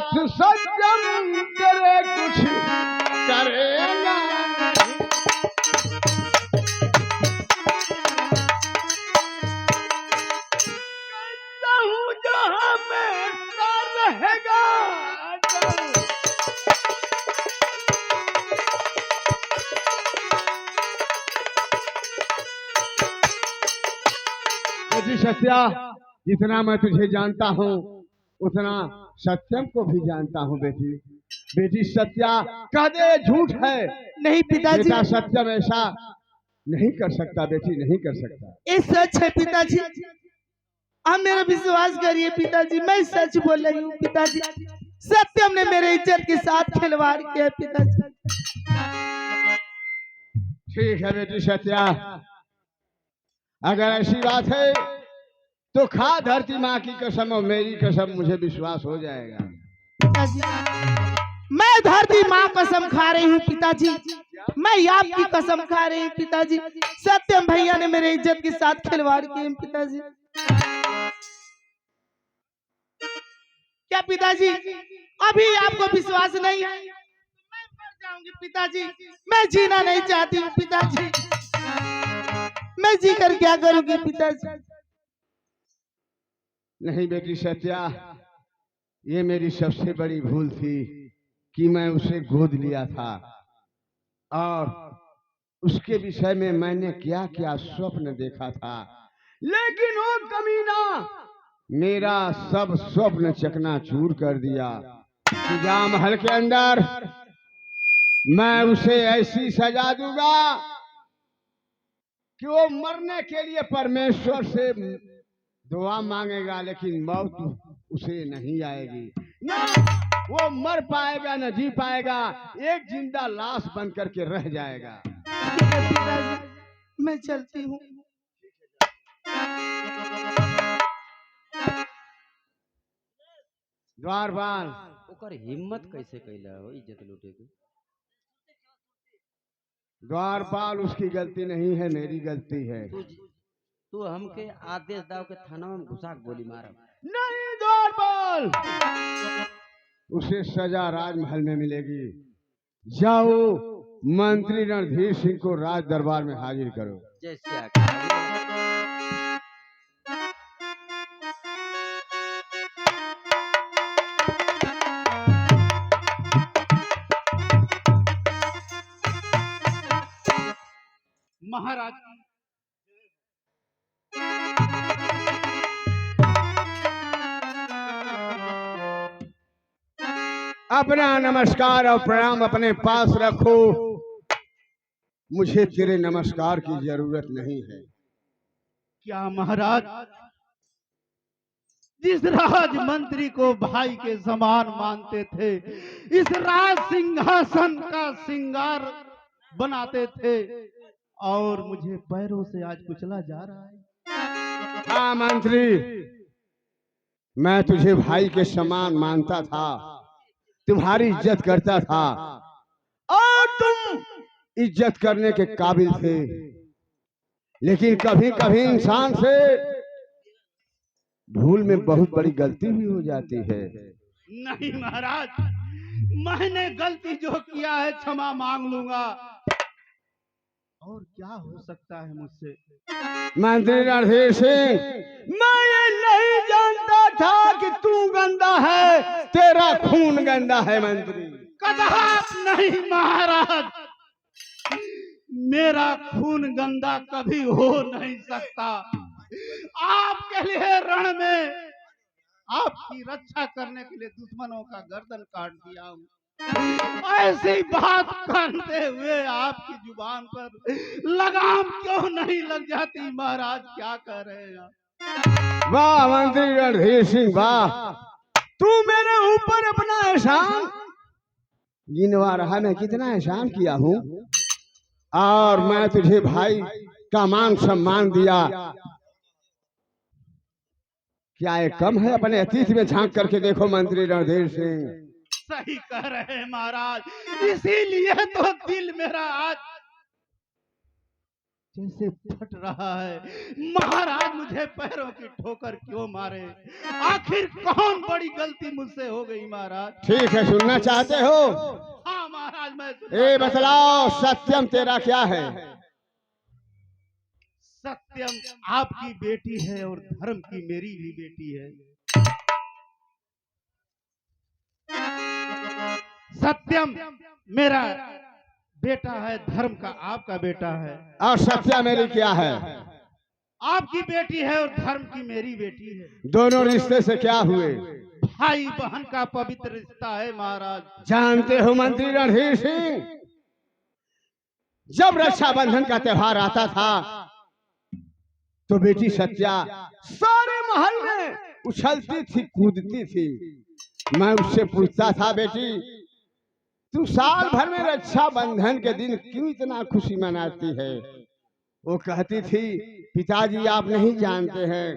साथ सत्यम तेरे कुछ करेगा। कहता हूँ जहाँ बेटा रहेगा। बेटी सत्या, जितना मैं तुझे जानता हूँ उतना सत्यम को भी जानता हूँ बेटी। बेटी सत्या कह दे झूठ है। नहीं पिताजी, बेटा सत्यम ऐसा नहीं कर सकता बेटी, नहीं कर सकता। ये सच है पिताजी, आप मेरा विश्वास करिए पिताजी, मैं सच बोल रही हूँ पिताजी। सत्यम ने मेरे इज्जत के साथ खिलवाड़ किया पिताजी। ठीक है बेटी सत्या, अगर ऐसी बात है तो खा धरती माँ की कसम और मेरी कसम, मुझे विश्वास हो जाएगा। पिताजी, मैं धरती माँ कसम खा रही हूँ पिताजी, मैं आपकी कसम खा रही हूँ पिताजी। सत्यम भैया ने मेरे इज्जत के साथ खिलवाड़ किए पिताजी। क्या पिताजी अभी आपको विश्वास नहीं है? मैं मर जाऊंगी पिताजी, मैं जीना नहीं चाहती हूँ पिताजी, मैं जी कर क्या करूंगी पिताजी? नहीं बेटी सत्या, ये मेरी सबसे बड़ी भूल थी कि मैं उसे गोद लिया था और उसके विषय में मैंने क्या क्या स्वप्न देखा था, लेकिन वो कमीना मेरा सब स्वप्न चकनाचूर कर दिया। पूजा महल के अंदर मैं उसे ऐसी सजा दूंगा कि वो मरने के लिए परमेश्वर से दुआ मांगेगा, लेकिन मौत उसे नहीं आएगी। ना वो मर पाएगा न जी पाएगा, एक जिंदा लाश बन करके रह जाएगा। मैं चलती हूँ। द्वारपाल, ओकर हिम्मत कैसे कैला हो इज्जत लूटे के? द्वारपाल, उसकी गलती नहीं है, मेरी गलती है। तू हमके आदेश दाव के थाना में घुसा के गोली मारब? नहीं द्वारपाल, उसे सजा राजमहल में मिलेगी। जाओ मंत्री रणधीर सिंह को राज दरबार में हाजिर करो। जैसे आज्ञा। महाराज, अपना नमस्कार और प्रणाम अपने पास रखो, मुझे तेरे नमस्कार की जरूरत नहीं है। क्या महाराज, जिस राज मंत्री को भाई के समान मानते थे, इस राज सिंहासन का श्रृंगार बनाते थे, और मुझे पैरों से आज कुचला जा रहा है। हाँ मंत्री, मैं तुझे भाई के समान मानता था, तुम्हारी इज्जत करता था और तुम इज्जत करने के काबिल थे, लेकिन कभी कभी इंसान से भूल में बहुत बड़ी गलती भी हो जाती है। नहीं महाराज, मैंने गलती जो किया है क्षमा मांग लूंगा, और क्या हो सकता है मुझसे? मंत्री रणधीर सिंह, मैं ये नहीं जानता था कि तू गंदा है, तेरा खून गंदा है मंत्री। कदाप नहीं महाराज, मेरा खून गंदा कभी हो नहीं सकता। आपके लिए रण में आपकी रक्षा करने के लिए दुश्मनों का गर्दन काट दिया हूँ। ऐसी बात करते हुए आपकी जुबान पर लगाम क्यों नहीं लग जाती महाराज? क्या कह रहे हैं? वाह मंत्री रणधीर सिंह, वाह, तू मेरे ऊपर अपना एहसान गिनवा रहा। मैं कितना एहसान किया हूँ, और मैं तुझे भाई का मान सम्मान दिया, क्या ये कम है? अपने अतीत में झांक करके देखो मंत्री रणधीर सिंह। सही कह रहे हैं महाराज, इसीलिए तो दिल मेरा आज जैसे फट रहा है। महाराज मुझे पैरों की ठोकर क्यों मारे? आखिर कौन बड़ी गलती मुझसे हो गई महाराज? ठीक है, सुनना चाहते हो? हाँ महाराज, मैं ए बतलाओ, सत्यम तेरा क्या है? सत्यम आपकी बेटी है और धर्म की मेरी भी बेटी है। सत्यम मेरा बेटा है, धर्म का आपका बेटा है। और सत्या मेरी क्या है? आपकी बेटी है और धर्म की मेरी बेटी है। दोनों रिश्ते से क्या हुए? भाई बहन का पवित्र रिश्ता है महाराज। जानते हो मंत्री रणधीर सिंह, जब रक्षाबंधन का त्योहार आता था तो बेटी सत्या सारे महल में उछलती थी, कूदती थी। मैं उससे पूछता था, बेटी तू साल भर में रक्षाबंधन के दिन क्यों इतना खुशी मनाती है? वो कहती थी, पिताजी आप नहीं जानते हैं,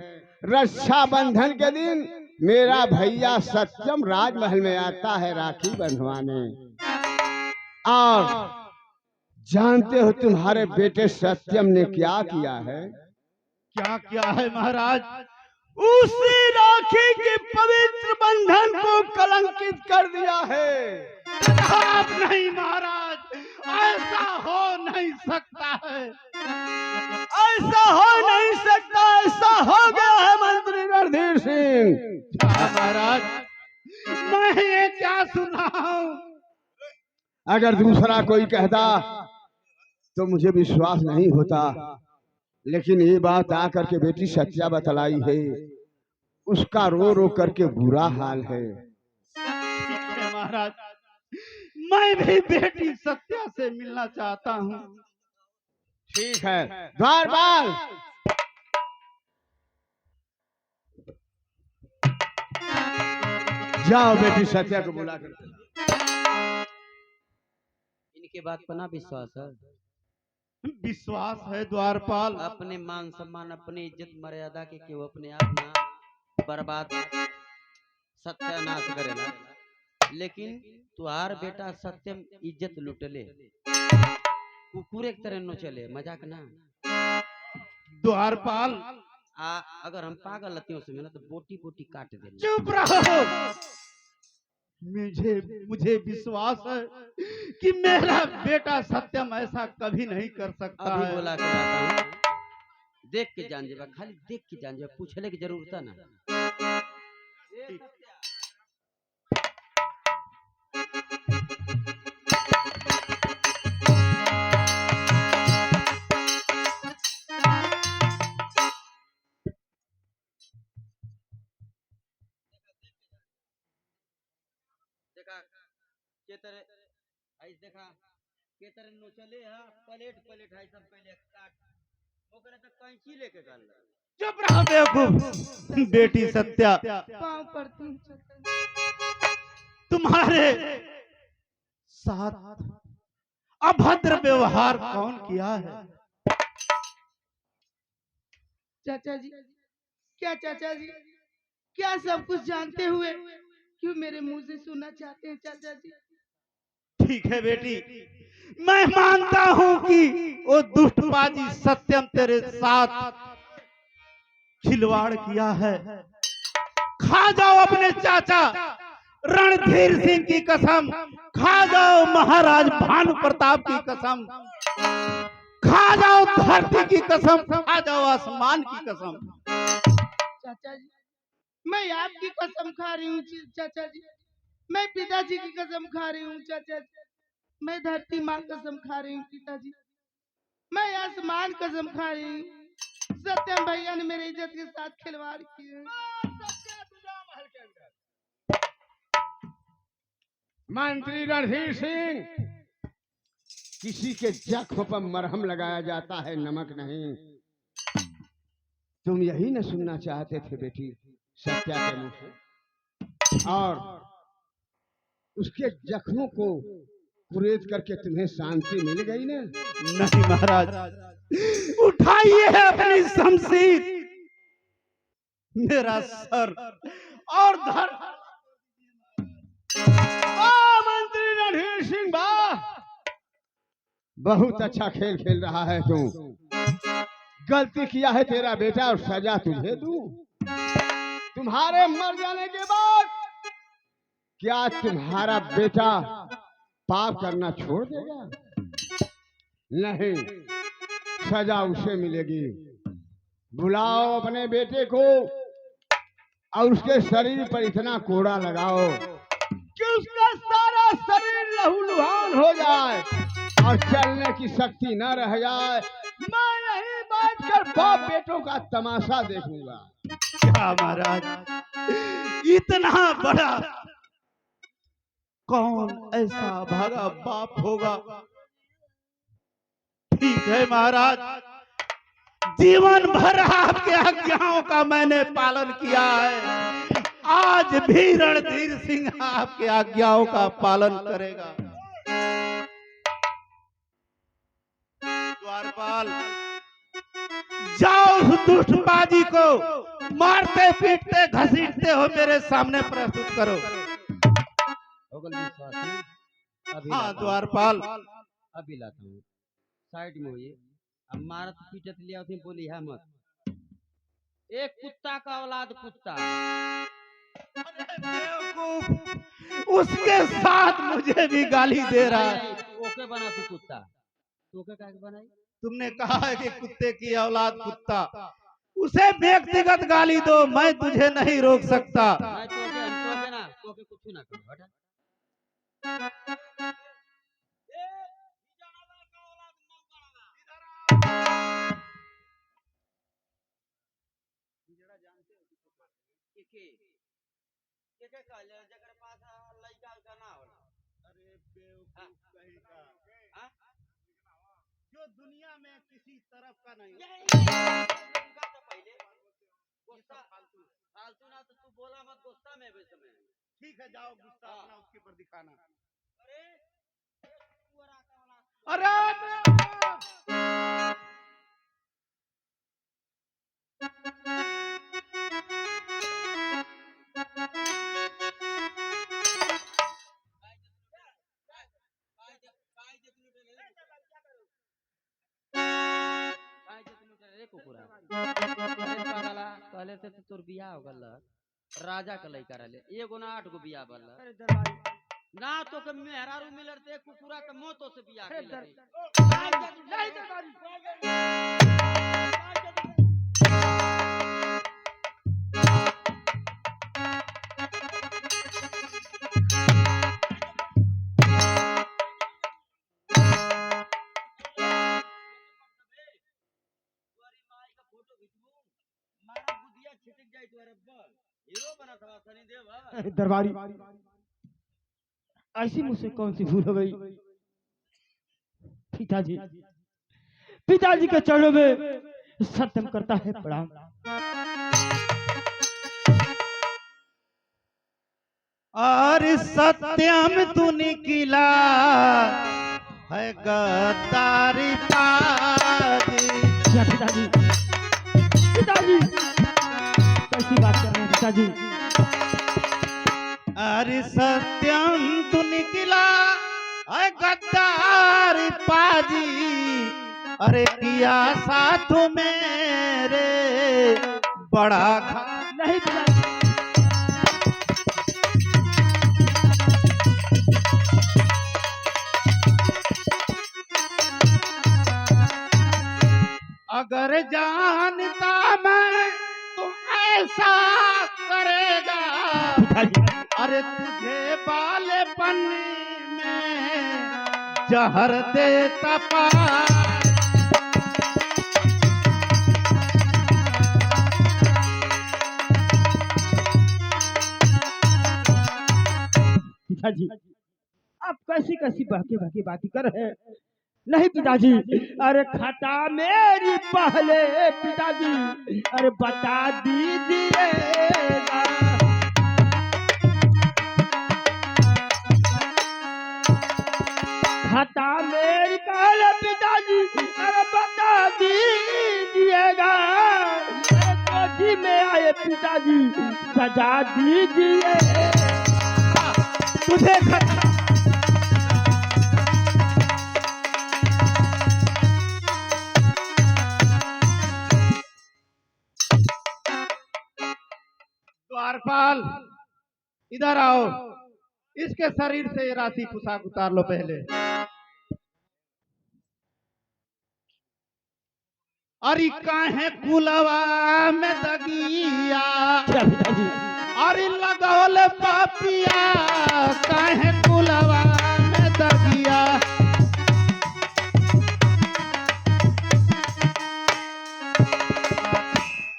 रक्षाबंधन के दिन मेरा भैया सत्यम राजमहल में आता है राखी बंधवाने। और जानते हो तुम्हारे बेटे सत्यम ने क्या किया है? क्या क्या है महाराज? उसी राखी के पवित्र बंधन को कलंकित कर दिया है। आप नहीं महाराज, ऐसा हो नहीं सकता है। ऐसा हो नहीं सकता, ऐसा हो गया है मंत्री रणधीर सिंह। महाराज मैं ये क्या सुना हूं? अगर दूसरा कोई कहता तो मुझे विश्वास नहीं होता, लेकिन ये बात आकर के बेटी सत्या बतलाई है, उसका रो रो करके बुरा हाल है। ठीक है महाराज, मैं भी बेटी सत्या से मिलना चाहता हूँ। ठीक है, द्वारपाल जाओ बेटी सत्या को बुला कर। इनके बात पर ना विश्वास है? विश्वास है द्वारपाल। अपने मान सम्मान, अपनी इज्जत मर्यादा के केहू अपने आप ना बर्बाद सत्यानाश करेला, लेकिन तुहार बेटा सत्यम इज्जत लुटले, कुकुर एक तरह नो चले, मजाक ना। द्वारपाल अगर हम पागल लतियों से मिला तो बोटी बोटी काट देंगे। चुप रहो। मुझे विश्वास है कि मेरा बेटा सत्यम ऐसा कभी नहीं कर सकता अभी है। बोला के आता हूँ, देख के जान जेबा, खाली देख के जान जेबा, पूछले की जरूरत है ना। देखा के तरह ऐस देखा के तरह नो चले हा, प्लेट प्लेट है सब पहले काट ओकरे तक कैंची लेके गल। चुप रहो बेवकूफ। बेटी सत्या, पाँव पड़ती हूँ। तुम्हारे साथ अभद्र व्यवहार कौन किया है? चाचा जी, क्या चाचा जी, क्या सब कुछ जानते हुए क्यों मेरे मुंह से सुनना चाहते हैं चाचा जी? ठीक है बेटी, मैं मानता हूं कि वो दुष्टबाजी सत्यम तेरे साथ खिलवाड़ किया है। खा जाओ अपने चाचा रणधीर सिंह की कसम, खा जाओ महाराज भानु प्रताप की कसम, खा जाओ धरती की कसम, खा जाओ आसमान की कसम। चाचा जी, मैं आपकी कसम खा रही हूँ चाचा जी, मैं पिताजी की कसम खा रही हूँ चाचा जी, मैं धरती माँ कसम खा रही हूँ पिताजी, मैं आसमान कसम खा रही हूँ। सत्यम भैया ने मेरी इज्जत के साथ खिलवाड़ किए। मंत्री रणधीर सिंह, किसी के जख्म पर मरहम लगाया जाता है, नमक नहीं। तुम यही न सुनना चाहते थे बेटी सत्या के मुंह से, और उसके जख्मों को कुरेद करके तुम्हें शांति मिल गई ना? नहीं महाराज, उठाइए अपनी शमशीर, मेरा सर और धर। मंत्री रणधीर सिंह, वाह, बहुत अच्छा खेल खेल रहा है तू। गलती किया है तेरा बेटा और सजा तुझे दूं। तुम्हारे मर जाने के बाद क्या तुम्हारा बेटा पाप करना छोड़ देगा? नहीं, सजा उसे मिलेगी। बुलाओ अपने बेटे को और उसके शरीर पर इतना कोड़ा लगाओ कि उसका सारा शरीर लहूलुहान हो जाए और चलने की शक्ति न रह जाए। मैं यहीं बैठकर बाप बेटों का तमाशा देखूंगा। क्या महाराज, इतना बड़ा कौन ऐसा भागा बाप होगा? ठीक है महाराज, जीवन भर आपके आज्ञाओं का मैंने पालन किया है, आज भी रणधीर सिंह आपके आज्ञाओं का पालन करेगा। द्वारपाल, जाओ उस दुष्ट बाजी को मारते पीटते घसीटते हो मेरे सामने प्रस्तुत करो। हाँ द्वारपाल, अभी लाता हूँ, साइड में होइए। अब मारत पीटत लिया थी, बोली है मत। एक कुत्ता का औलाद कुत्ता। बेवकूफ, उसके साथ मुझे भी गाली दे रहा है। ओके बना थी कुत्ता, तो ओके क्या बनाई? तुमने कहा है कि कुत्ते की औलाद कुत्ता, उसे व्यक्तिगत गाली दो, मैं तुझे नहीं रोक सकता। नहीं तो ना, तो कुछ ना करो, हटा। जो दुनिया में किसी तरफ का नहीं फालतू ना तो तू बोला मत, गुस्सा में समय। ठीक है, जाओ गुस्सा अपना उसके ऊपर दिखाना। अरे पहले से तो तोर बियाह हो गल, राजा का लइका रहले, एगो ना 8 गो बियाह बल ना, तो के मेहरारू मिलर ते कुकुरा के मोतो से बियाह के लगे। दरबारी, ऐसी मुझसे कौन सी भूल हो गई? पिताजी, पिताजी के चरणों में सत्यम करता है प्रणाम। और सत्यम तू निकला है गद्दारी पाजी। क्या पिताजी, पिताजी कैसी बात कर रहे हैं पिताजी? अरे सत्यम तू निकला है गद्दारी पाजी, अरे किया साथ मेरे बड़ा नहीं पिताजी, अगर जानता मैं तुम ऐसा करेगा, अरे तुझे बालेपन में जहर देता पिताजी आप कैसी कैसी बहके बहके बातें कर रहे हैं? नहीं पिताजी, अरे खता मेरी पहले पिताजी, अरे बता दीजिएगा। खता मेरी पहले पिताजी, अरे बता दीजिएगा। कोठी में आए पिताजी, सजा दीजिए। तुझे द्वारपाल इधर आओ, इसके शरीर से ये राशि पोशाक उतार लो पहले। अरे काहे कुलवा में दगिया, अरे लगौल पापिया, काहे कुलवा में दगिया।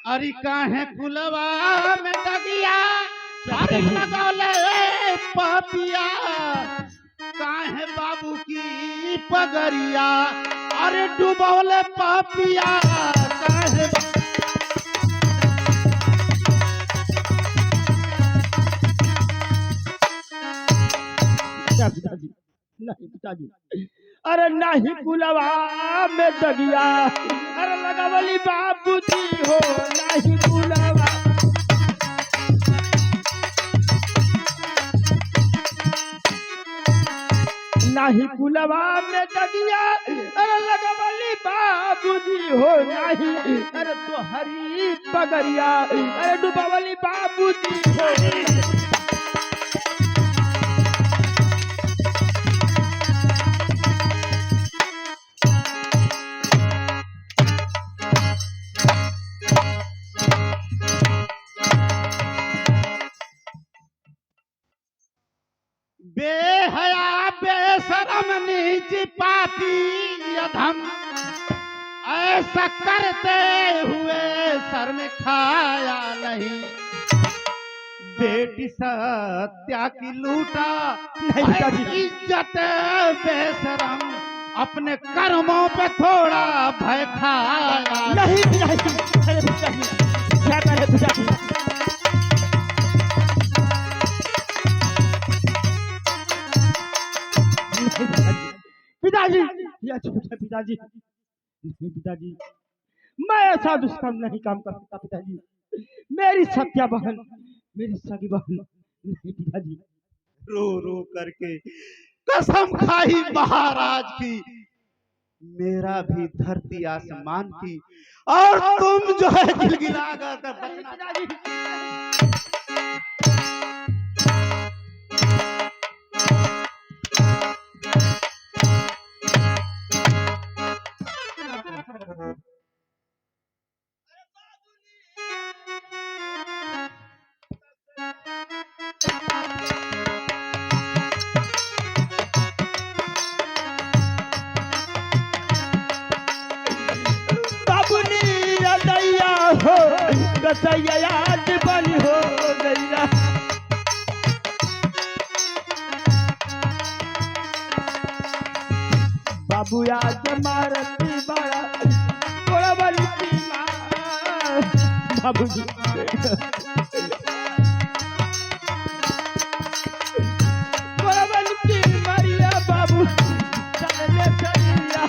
अरे काहे कुलवा में दगिया, अरे लगौल पापिया, काहे बाबू की पगरिया, अरे डुबौले पापिया, काहे पिताजी नहीं पिताजी, अरे नहीं कुलवा में दगिया, अरे लगावली बाबूजी हो नहीं कुलवा। नहीं कुलवा में दगिया, अरे लगावली बाबूजी हो नहीं, अरे तो हरी पगरिया, अरे डुबावली बाबूजी हो। बेहया बेशरम नीच पापी अधम, ऐसा करते हुए शर्म खाया नहीं। बेटी सत्या की लूटा इज्जत बेशरम, अपने कर्मों पे थोड़ा भय खाया नहीं पिताजी, अरे पिताजी क्या करे पिताजी। पिताजी ये छोटे पिताजी, नहीं पिताजी मैं ऐसा दुष्कर्म नहीं काम कर सकता पिताजी। मेरी सत्या बहन, मेरी सगी बहन नहीं पिताजी। रो रो करके कसम खाई महाराज की, मेरा भी धरती आसमान की, और तुम जो है गिलगिला कर पिताजी। हो कसैया याद बनी हो गैया। बाबू याद मारती बड़ा थोड़ा बड़ी बाबू जी थोड़ा बड़ी मारिया बाबू चले चलिया।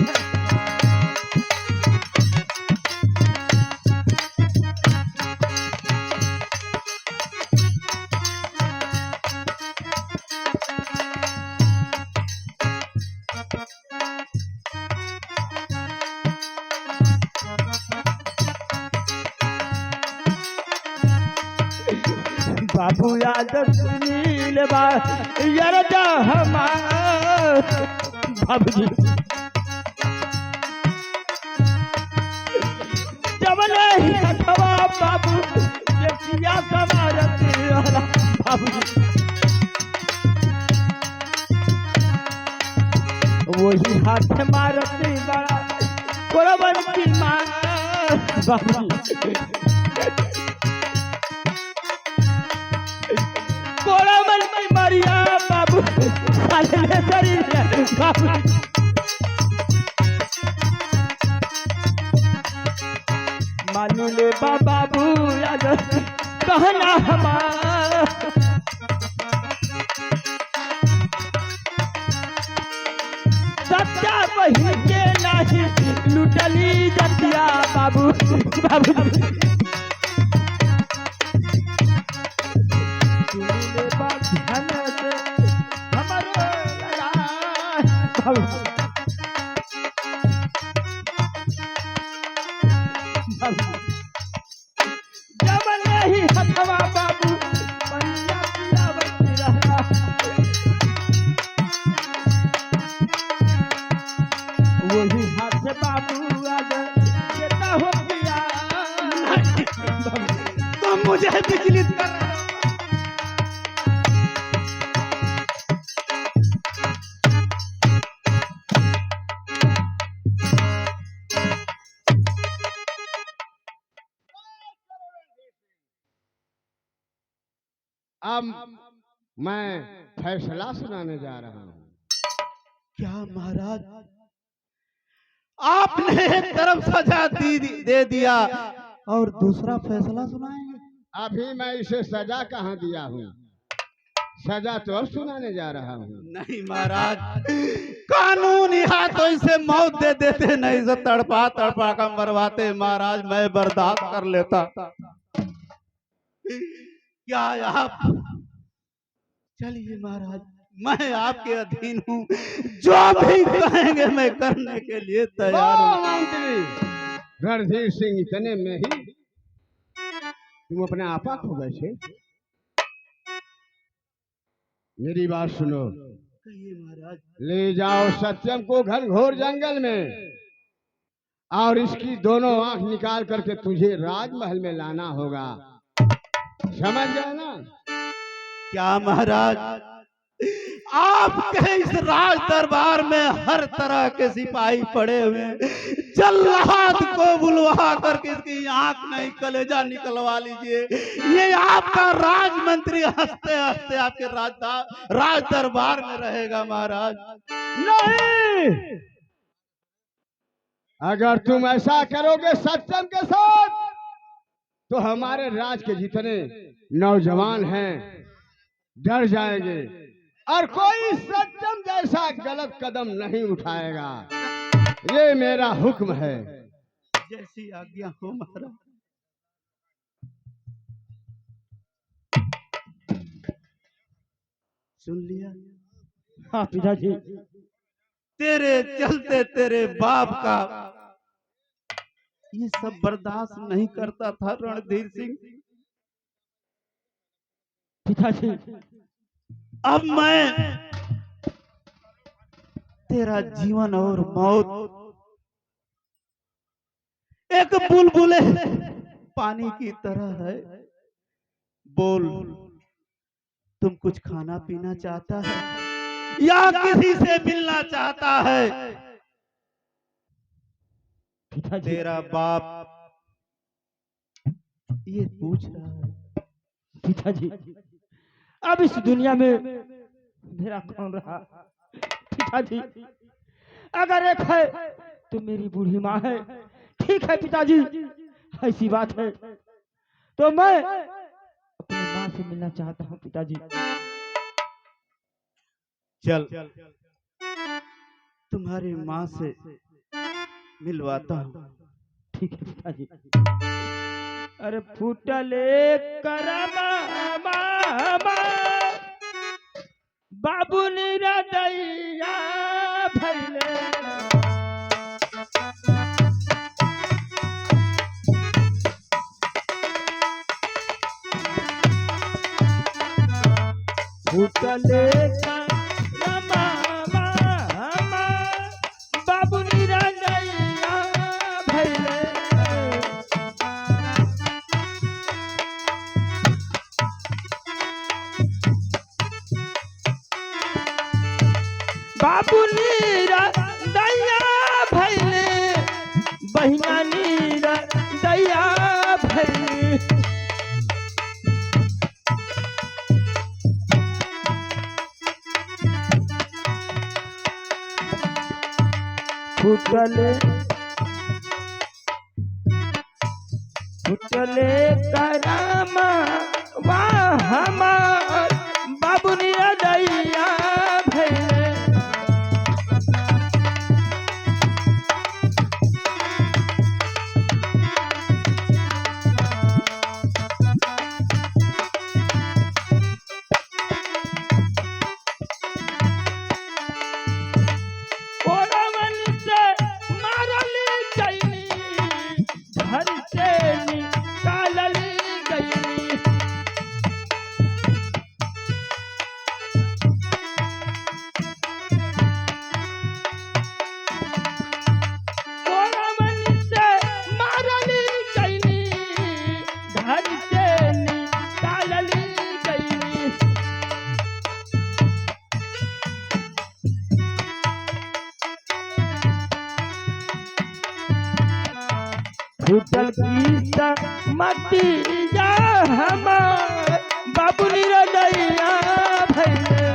बाबू याद सुनील यार बाबू जी जब नहीं हटवा बाबू देखिया समारत बाबू जी वही हाथ मारत बड़ा कोरबन की मां बाबू जी कोरबन की मारिया बाबू साले शरीर बाबू मानू ले बाबू याद कहना हमारा सच्चा बही के नहीं लुटली जतिया बाबू बाबू जब नहीं हथवा बाबू विचलित कर रहे हो। अब मैं फैसला सुनाने जा रहा हूँ। क्या महाराज, आपने एक तरफ सजा दे दिया और दूसरा फैसला सुनाएंगे? अभी मैं इसे सजा कहाँ दिया हूँ, सजा तो अब सुनाने जा रहा हूँ। नहीं महाराज, कानून यहाँ तो इसे मौत दे देते, नहीं इसे तड़पा तड़पा कर मरवाते। महाराज मैं बर्दाश्त कर लेता। क्या आप, चलिए महाराज, मैं आपके अधीन हूँ, जो भी कहेंगे मैं करने के लिए तैयार हूँ। मंत्री रणधीर सिंह, इतने में ही तुम अपने आपा खो बैठे। मेरी बात सुनो। कहिए महाराज। ले जाओ सत्यम को घनघोर जंगल में, और इसकी दोनों आंख निकाल करके तुझे राजमहल में लाना होगा, समझ गए ना? क्या महाराज, आपके इस राज दरबार में हर तरह के सिपाही पड़े हुए, जल्लाद को बुलवा करके इसकी आंख नहीं कलेजा निकलवा लीजिए। ये आपका राज मंत्री हंसते हंसते आपके राज दरबार में रहेगा महाराज। नहीं, अगर तुम ऐसा करोगे सत्यम के साथ, तो हमारे राज के जितने नौजवान हैं डर जाएंगे, और कोई सत्यम जैसा गलत कदम नहीं उठाएगा। ये मेरा हुक्म है। जैसी आज्ञा हो महाराज। सुन लिया? हाँ पिताजी। तेरे चलते तेरे बाप का ये सब बर्दाश्त नहीं करता था रणधीर सिंह। पिताजी, अब मैं तेरा जीवन और मौत एक बुलबुले पानी की तरह है। बोल, तुम कुछ खाना पीना चाहता है या किसी से मिलना चाहता है? पिताजी, तेरा बाप ये पूछ रहा है। पिताजी, अब इस दुनिया में मेरा कौन रहा? पिताजी, अगर एक है तो मेरी बूढ़ी माँ है। ठीक है पिताजी, ऐसी बात है तो मैं अपनी माँ से मिलना चाहता हूँ पिताजी। चल, तुम्हारी माँ से मिलवाता हूँ। ठीक है पिताजी। अरे फूटले करमा मामा बाबू निरदैया भैले फूटले करमा मामा बाबू निरदैया भैले बाबू नीरा दैया भैले बहिना नीरा दैया भैले फुटले फुटले करामा वाह हमार बाबू नीरा दैया भैले कोरावन से मारली गईनी घर से निकालली गईनी भतीजा हमार बाबुनी रे दैया भैले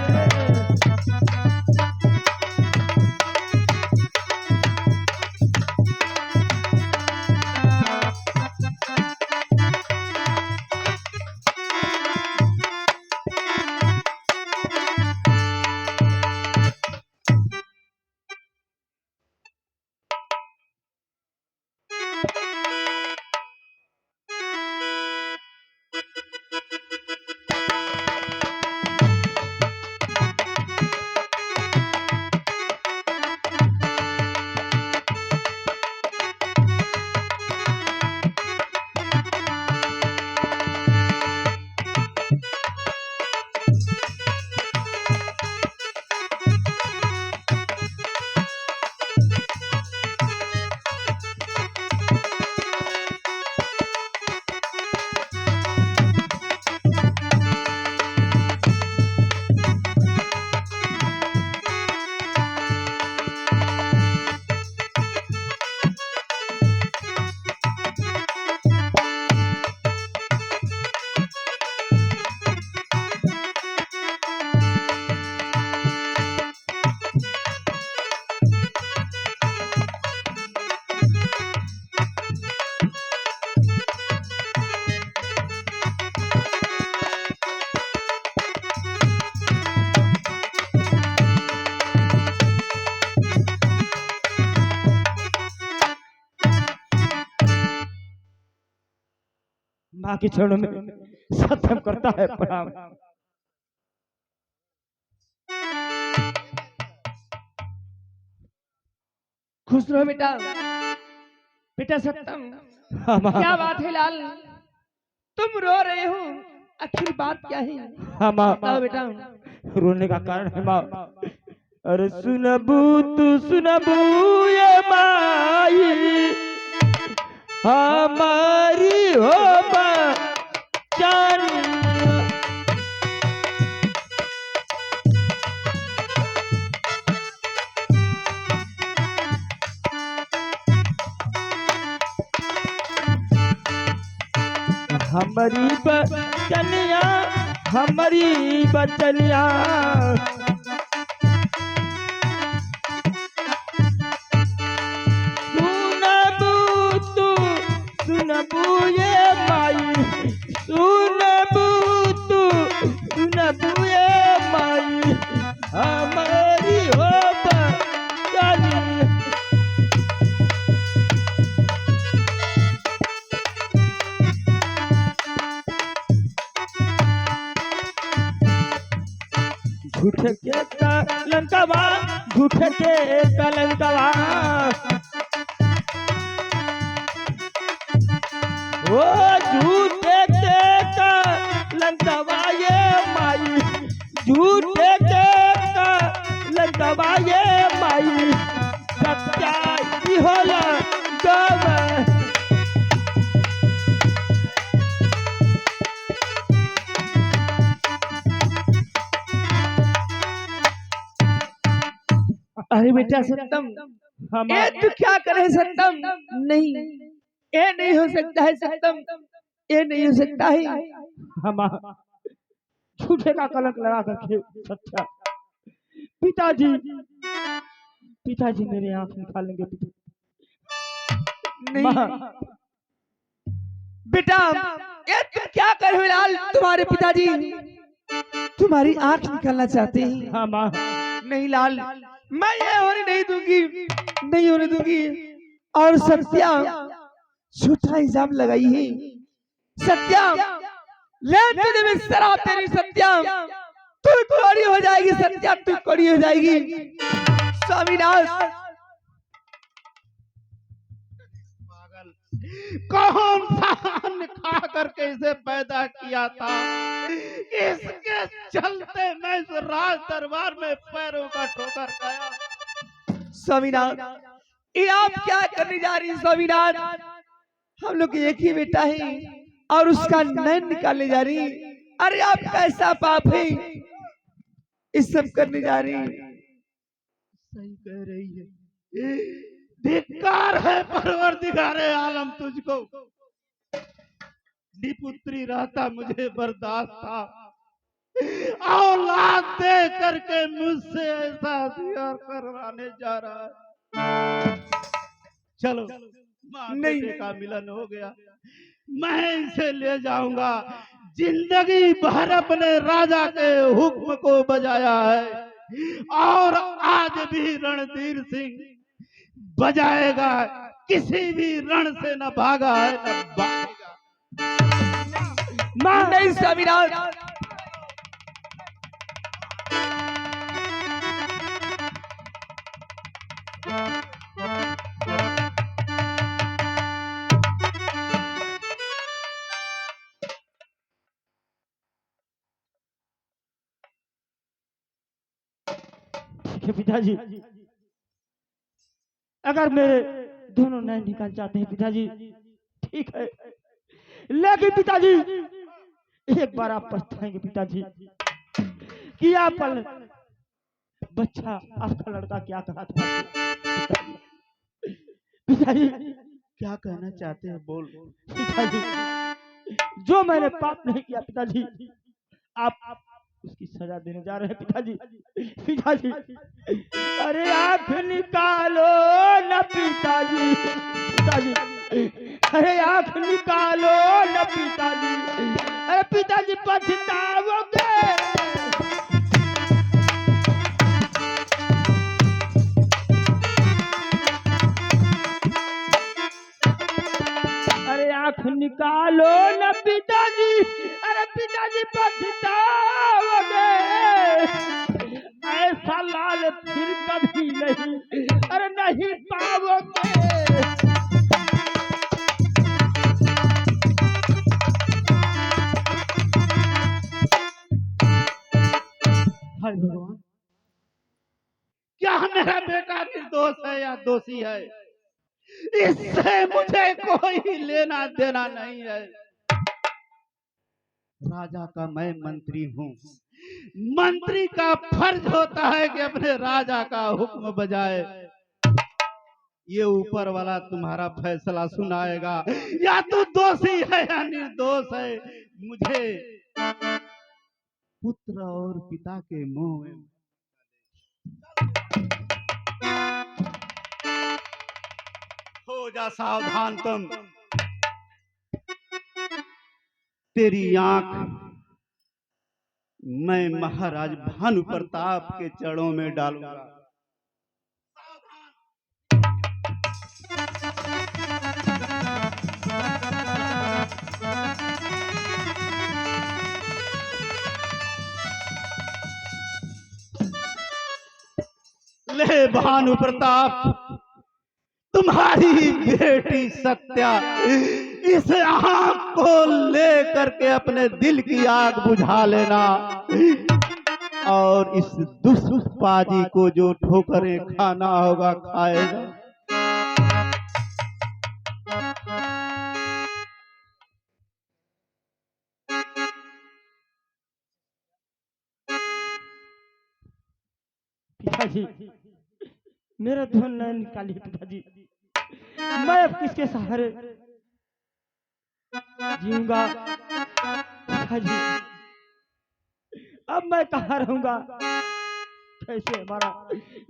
माँ के चरणों में सत्यम करता है प्रणाम। खुश रहो बेटा। बेटा सत्यम, हाँ माँ। क्या बात है लाल, तुम रो रहे हो, आखिर बात क्या है? हाँ माँ। बताओ बेटा। रोने का कारण है माँ। अरे सुनबू तू सुनबू ये माई हमारी हो बचानी हमारी बचनिया हमारी बचनिया सुनबू तू सुनबू ये माई सुनबू तू सुनबू ये माई हमारी हो बचनी झूठे के कलंकवा झूठे के कलंकवा ओ झूठे के कलंकवा ये माई झूठे के कलंकवा ये माई सच्चाई होला गवा अरे बेटा सत्यम, ये तू क्या करे सत्यम? नहीं, ये नहीं हो सकता है सत्यम, ये नहीं हो सकता है। हम झूठे का कलंक लगा करके सच्चा पिताजी पिताजी मेरे आंख निकालेंगे नहीं माँ। बेटा, ये तुम क्या कर रहे हो लाल? तुम्हारे पिताजी तुम्हारी आंख निकालना चाहते हैं। हाँ माँ। नहीं लाल, मैं ये होने नहीं दूंगी, नहीं होने दूंगी। और सत्या झूठा इल्जाम लगाई है। सत्या ले तुझे में शराब तेरी सत्या, तू कोड़ी हो जाएगी सत्या, तू कोड़ी हो जाएगी। स्वामीनाथ कौन सा अन्न खा करके इसे पैदा किया था? इसके चलते मैं इस राज दरबार में पैरों का ठोकर खाया। स्वामीनाथ, ये आप क्या करने जा रही हैं स्वामीनाथ? हम लोग एक ही बेटा है और उसका नैन निकालने जा रही। अरे आप कैसा पाप है, इस सब करने जा रही? सही कह रही है। धिक्कार है परवरदिगारे आलम तुझको। निपुत्री रहता मुझे बर्दाश्त था, औलाद दे करके मुझसे ऐसा हथियार करवाने जा रहा है। चलो माँ नहीं, बेटे का मिलन हो गया, मैं इसे ले जाऊंगा। जिंदगी भर अपने राजा के हुक्म को बजाया है और आज भी रणधीर सिंह बजाएगा। किसी भी रण से न भागा है न भागेगा। माँ नहीं स्वामीनाथ, ठीक है पिताजी, अगर मेरे दोनों नैन निकाल जाते हैं पिताजी ठीक है, लेकिन पिताजी एक बार आप पछताएंगे पिताजी कि आप बच्चा आपका लड़का क्या कहा था पिताजी। क्या कहना चाहते हैं बोल। पिताजी जो मैंने पाप नहीं किया पिताजी, आप उसकी सजा देने जा रहे हैं पिताजी। पिताजी अरे आंख निकालो न पिताजी, पिताजी अरे आंख निकालो न पिताजी, अरे पिताजी पछताओगे। अरे आंख निकालो न पिताजी, अरे पिताजी पछताओगे। ऐसा लाल फिर कभी नहीं, अरे नहीं पाओगे। हाय भगवान, क्या मेरा बेटा निर्दोष है या दोषी है, इससे मुझे कोई लेना देना नहीं है। राजा का मैं मंत्री हूँ, मंत्री का फर्ज होता है कि अपने राजा का हुक्म बजाए। ये ऊपर वाला तुम्हारा फैसला सुनाएगा, या तू दोषी है या निर्दोष है। मुझे पुत्र और पिता के मुंह में हो जा सावधान तुम। तेरी आंख मैं महाराज भानु प्रताप के चरणों में डालूंगा। ले भानु प्रताप, तुम्हारी बेटी सत्या इस आग को ले करके अपने दिल की आग बुझा लेना, और इस दुष्पाजी को जो ठोकरें खाना होगा खाएगा। पिताजी मेरा धन नहीं निकालिए पिताजी, मैं अब किसके सहारे जीऊंगा पिताजी। अब मैं कहाँ रहूंगा, कैसे हमारा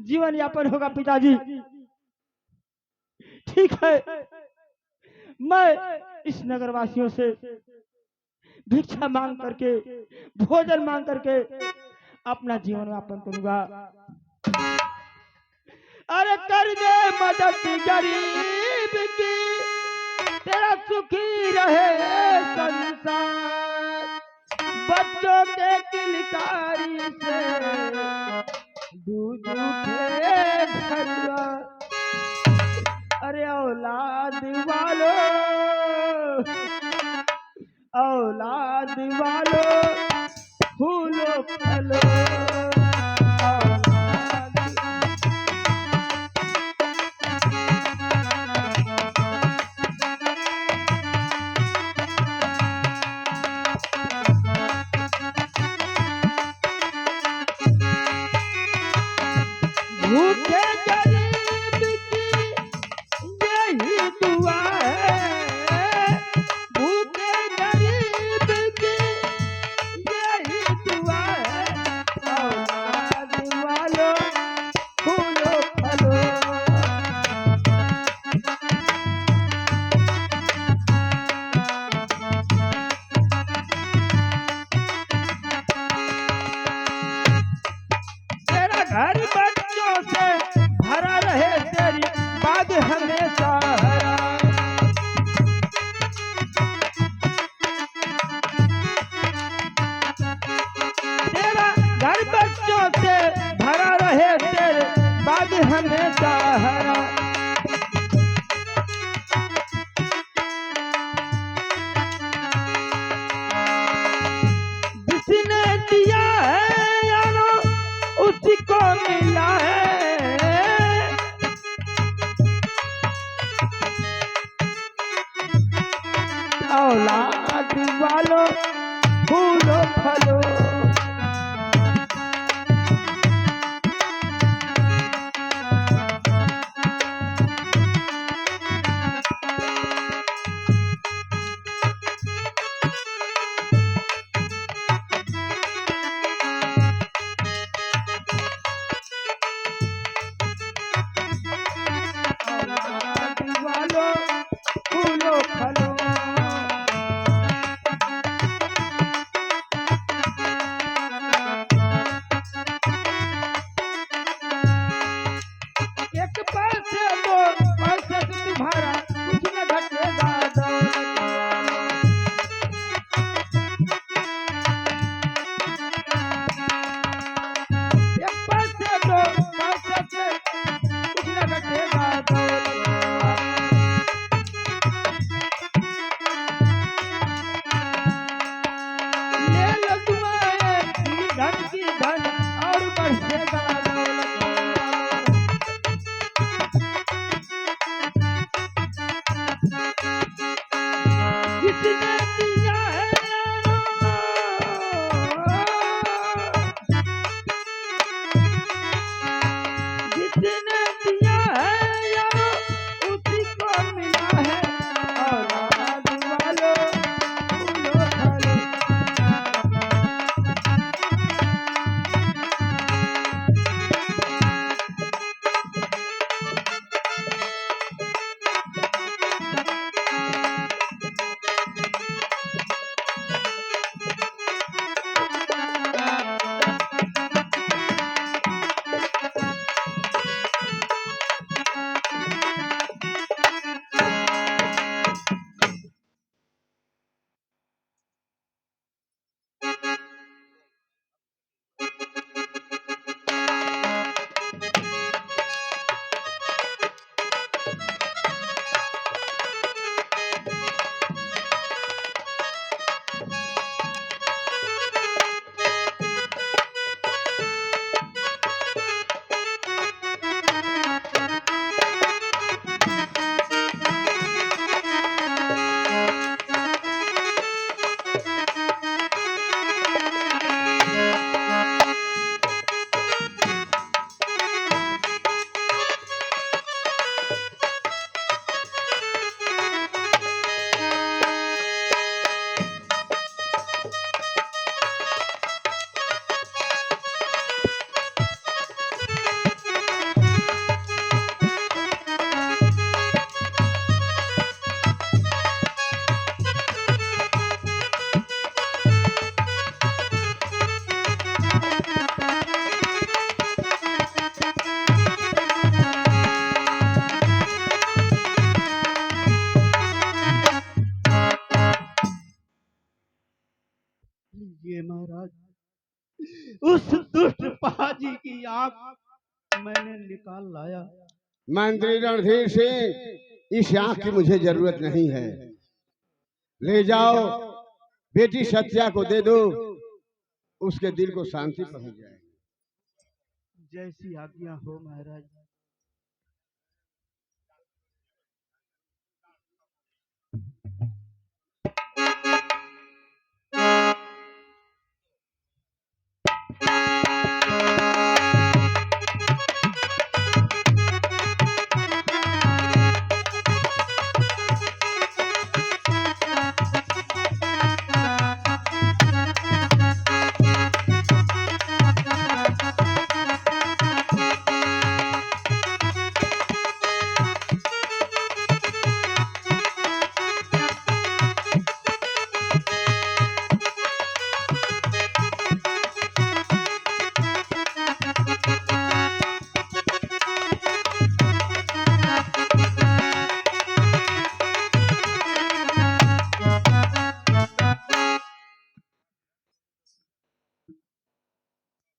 जीवन यापन होगा पिताजी। ठीक है, मैं इस नगरवासियों से भिक्षा मांग करके, भोजन मांग करके अपना जीवन यापन करूंगा। अरे कर दे मदद गरीब की, तेरा सुखी रहे संसार। बच्चों के किलकारी से दूध उठे घरवा। अरे औलाद वालों, औलाद वालों फूलो फलो। भूखे गरीब की यही दुआ है, भूखे गरीब उस दुष्ट पाजी की आंख मैंने निकाल लाया। मंत्री रणधीर सिंह, इस आंख की मुझे जरूरत नहीं है। ले जाओ, बेटी सत्या को दे दो, उसके दिल को शांति पहुंच जाएगी। जैसी आज्ञा हो महाराज।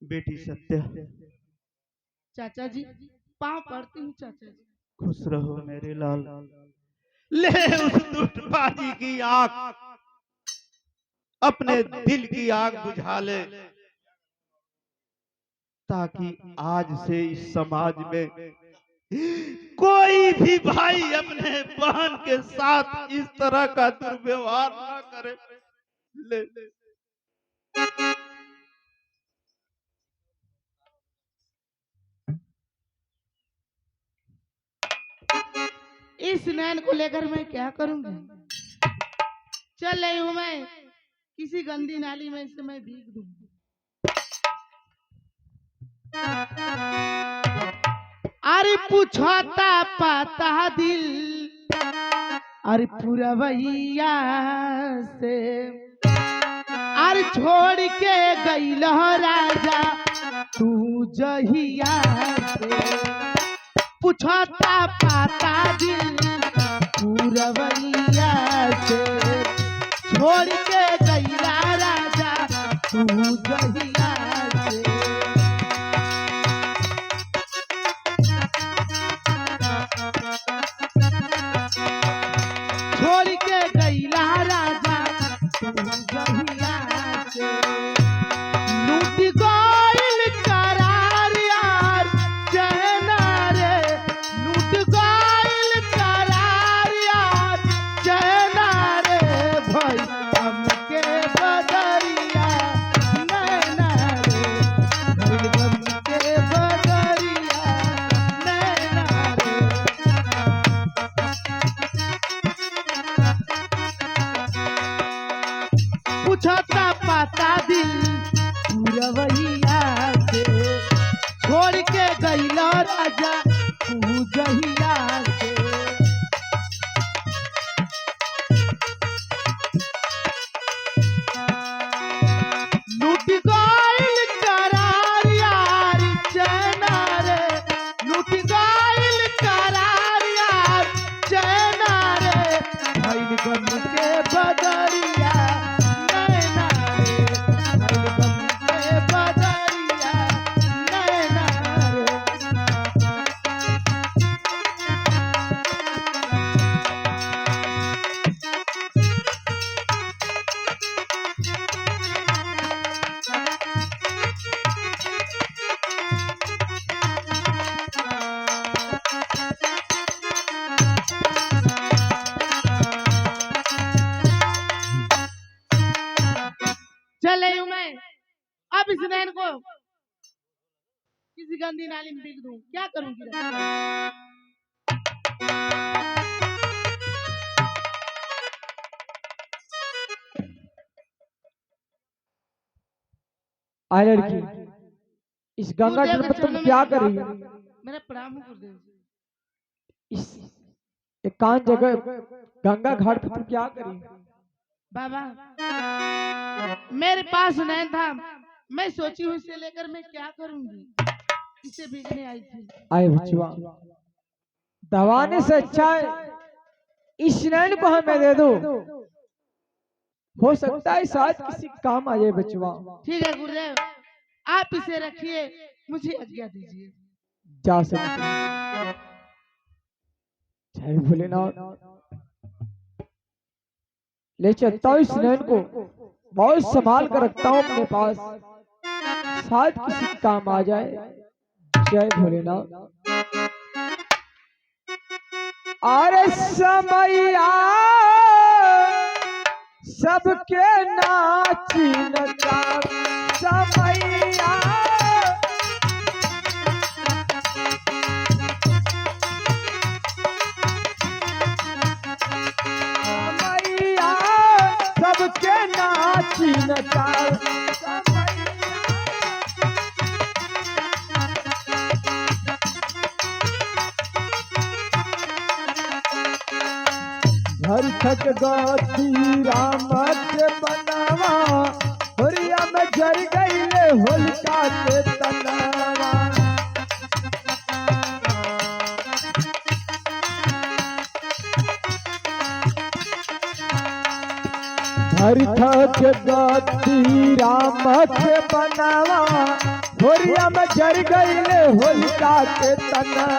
बेटी सत्या, चाचा जी पाँव पड़ती हूँ चाचा जी। खुश रहो मेरे लाल। ले उस दुष्ट पाजी की आंख, अपने दिल की आग बुझा ले, ताकि आज से इस समाज में कोई भी भाई अपने बहन के साथ इस तरह का दुर्व्यवहार ना करे। ले इस नैन को लेकर मैं क्या करूंगी? चल रही हूँ मैं किसी गंदी नाली में, इसे मैं भीग दूंगी। अरे पूछता पाता दिल, अरे पुरवैया से, अरे छोड़ के गई राजा तू जहिया से। पूछता पाता दिल पुरवैया से, छोड़ के गई राजा तू जहिया से। छोड़ के गई राजा तू जहिया से। लूट गोइल करार यार चहना रे, लूट गोइल करार यार चहना रे। भाई हमके बदरिया नैना रे, भाई हमके बदरिया नैना रे। पूछता पाता दिल पुरवैया से, छोड़ के गई राजा तू जहिया से। लूट गइल करार यार चैना रे, लूट गइल करार यार चैना रे। भइल गम के बदरिया नैना रे, भइल गम के बदरिया नैना रे। चल रही हूँ मैं अब इस नैन को किसी गंदी नाली में बिक दूं, क्या करूंगी? आय लड़की, इस गंगा जल में तुम क्या कर रही हो? मेरा प्रणाम गुरुदेव। इस एकांत जगह गंगा घाट पर तुम क्या कर रही हो? बाबा मेरे पास नैन था, मैं सोची हूँ इसे लेकर मैं क्या करूंगी, इसे बेचने आई थी। आए बचवा, दवाने से अच्छा है इस नैन को हमें दे दो, हो सकता है शायद किसी काम आ जाए बचवा। ठीक है गुरुदेव, आप इसे रखिए, मुझे आज्ञा दीजिए। जा सकते हैं। जय भोलेनाथ। ले चलता हूँ इस नैन को, बहुत संभाल कर रखता हूँ अपने पास, शायद किसी काम आ जाए। जय भोलेनाथ। अरे समैया सबके नाची नचा, समैया समैया सबके नाची नचा, घर थक गती राम के बनवा, होरिया में जर गईले होलिका के तनवा। घर थक गती राम के बनवा, होरिया में जर गईले होलिका के तनवा।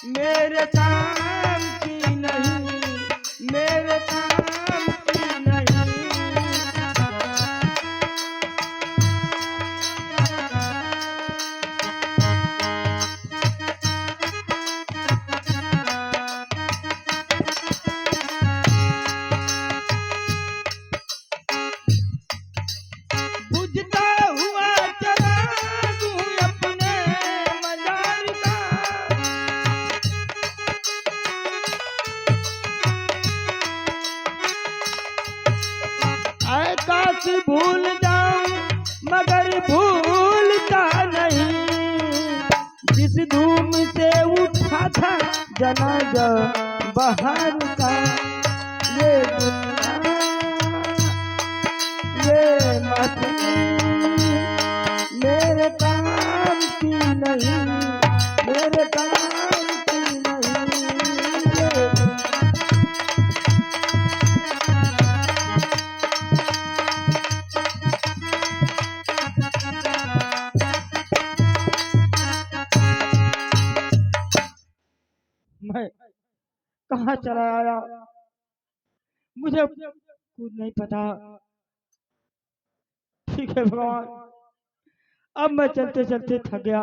मेरे काम की नहीं, मेरे काम की नहीं। बुझता हुआ चला दूं अपने मजार का, ऐ काश भूल जाऊं मगर भूलता नहीं, जिस धूम से उठा था जनाजा बहार का। ये दुनिया, ये मस्ती मेरे काम की नहीं, मेरे काम की नहीं। ये मैं कहाँ चला आया, मुझे खुद नहीं पता। ठीक है भगवान, अब मैं चलते चलते थक गया,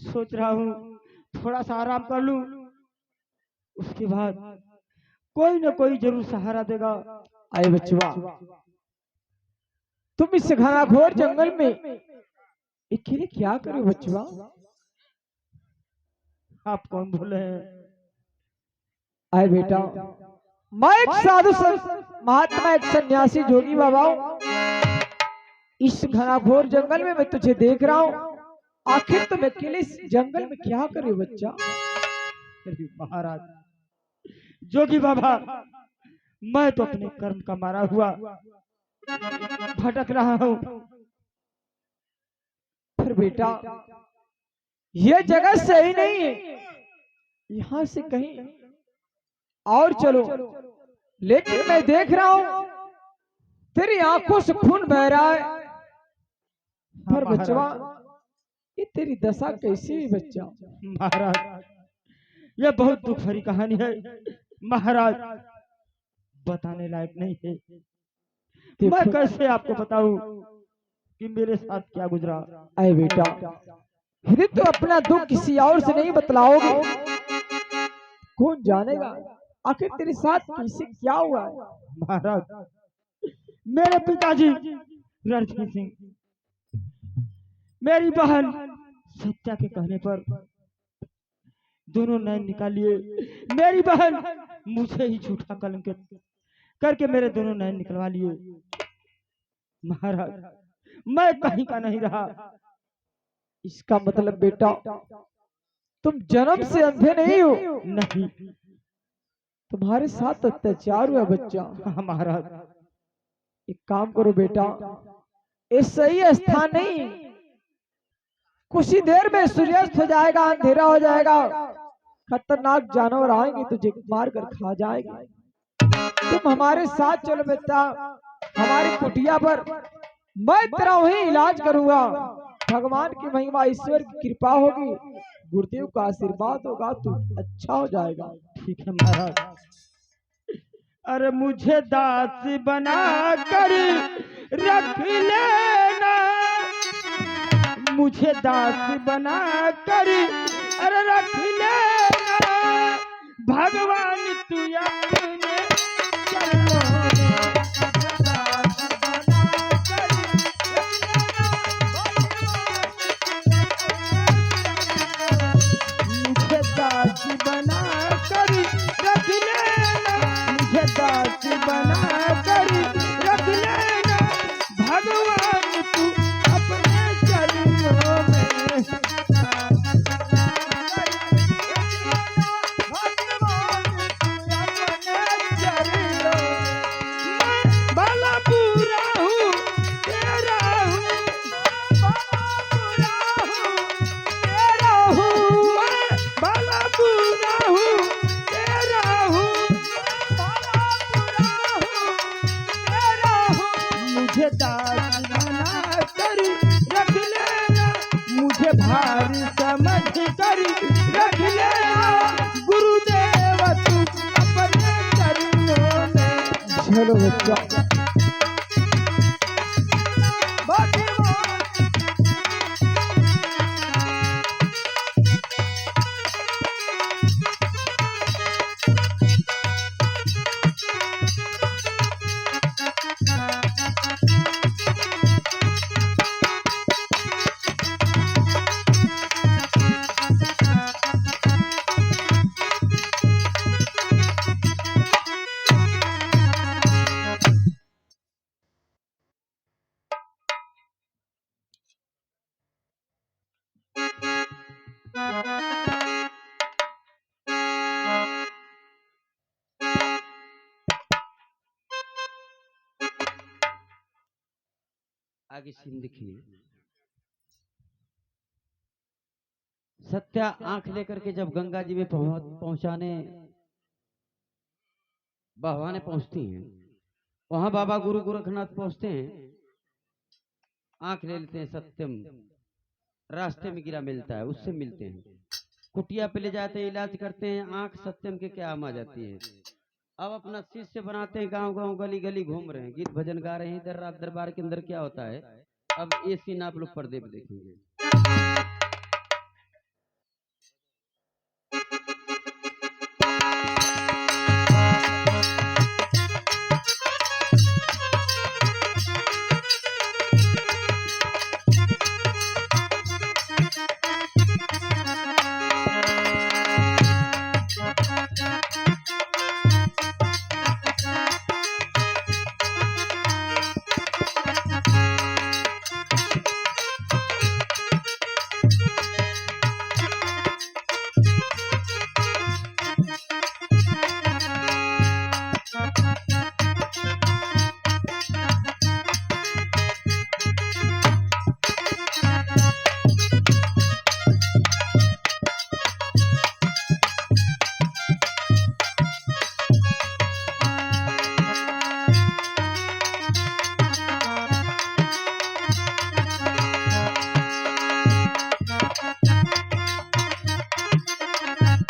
सोच रहा हूँ थोड़ा सा आराम कर लूं, उसके बाद कोई न कोई जरूर सहारा देगा। आए बच्चवा, तुम इस घनाघोर जंगल में अकेले क्या करो बच्चवा? आप कौन बोले हैं? आए बेटा, मैं एक साधु संत महात्मा, एक सन्यासी जोगी बाबा हूं। इस घनाघोर जंगल में मैं तुझे देख रहा हूँ, आखिर तुम अकेले इस जंगल में क्या करे बच्चा? अरे महाराज जोगी बाबा, मैं तो अपने कर्म का मारा हुआ भटक रहा हूँ, पर बेटा ये जगह सही नहीं है, यहाँ से कहीं और चलो, लेकिन मैं देख रहा हूं तेरी आंखों से खून बह रहा है। पर बच्चा, ये तेरी दशा कैसी हुई बच्चा? महाराज, यह बहुत दुख भरी कहानी है महाराज, बताने लायक नहीं है। मैं कैसे आपको बताऊं कि मेरे साथ क्या गुजरा। अरे बेटा, यदि तू अपना दुख किसी और से नहीं बतलाओगे, कौन जानेगा आखिर तेरे साथ कैसे क्या हुआ है? महाराज, मेरे पिताजी रणजीत सिंह मेरी बहन सत्या के कहने पर दोनों नैन निकालिए। मेरी बहन मुझे ही झूठा कलंकित करके मेरे दोनों नैन निकलवा लिए। महाराज, मैं कहीं का नहीं रहा। इसका मतलब बेटा, तुम जन्म से अंधे नहीं हो। नहीं। तुम्हारे साथ अत्याचार हुआ बच्चा। हाँ महाराज। एक काम करो बेटा, ये सही स्थान नहीं। कुछ ही देर में सूर्यास्त हो जाएगा, अंधेरा हो जाएगा, खतरनाक जानवर आएंगे तुझे मार कर खा जाएंगे। तुम हमारे साथ चलो बेटा, हमारी कुटिया पर मैं तेरा वही इलाज करूंगा। भगवान की महिमा, ईश्वर की कृपा होगी, गुरुदेव का आशीर्वाद होगा, तू अच्छा हो जाएगा। ठीक है महाराज। अरे मुझे दास बना कर रख लेना, मुझे दास बना कर अरे रख लेना, भगवान तू अपने चरणों में दास बना कर मुझे दास बना कर रख लेना, मुझे दास बना कर रख लेना, भगवान तू अपने चरणों में भला पूरा हूँ तेरा हूँ, तेरा हूँ, भला पूरा हूँ तेरा हूँ, तेरा हूँ। मुझे दास बना कर रख लेना, मुझे भारी समझ कर रख लेना, गुरुदेव तू अपने चरणों में। चलो बच्चा, आगे सीन देखिए। सत्या आंख लेकर के जब गंगा जी में पहुंचाने बहवाने पहुंचती हैं, वहां बाबा गुरु गोरखनाथ पहुंचते हैं, आंख ले लेते हैं। सत्यम रास्ते में गिरा मिलता है, उससे मिलते हैं, कुटिया पे ले जाते हैं, इलाज करते हैं। आंख सत्यम के क्या आ जाती है। अब अपना शिष्य बनाते हैं, गांव गांव गली गली घूम रहे हैं, गीत भजन गा रहे हैं। इधर रात दरबार के अंदर क्या होता है, अब ये सीन आप लोग पर्दे पे देखेंगे।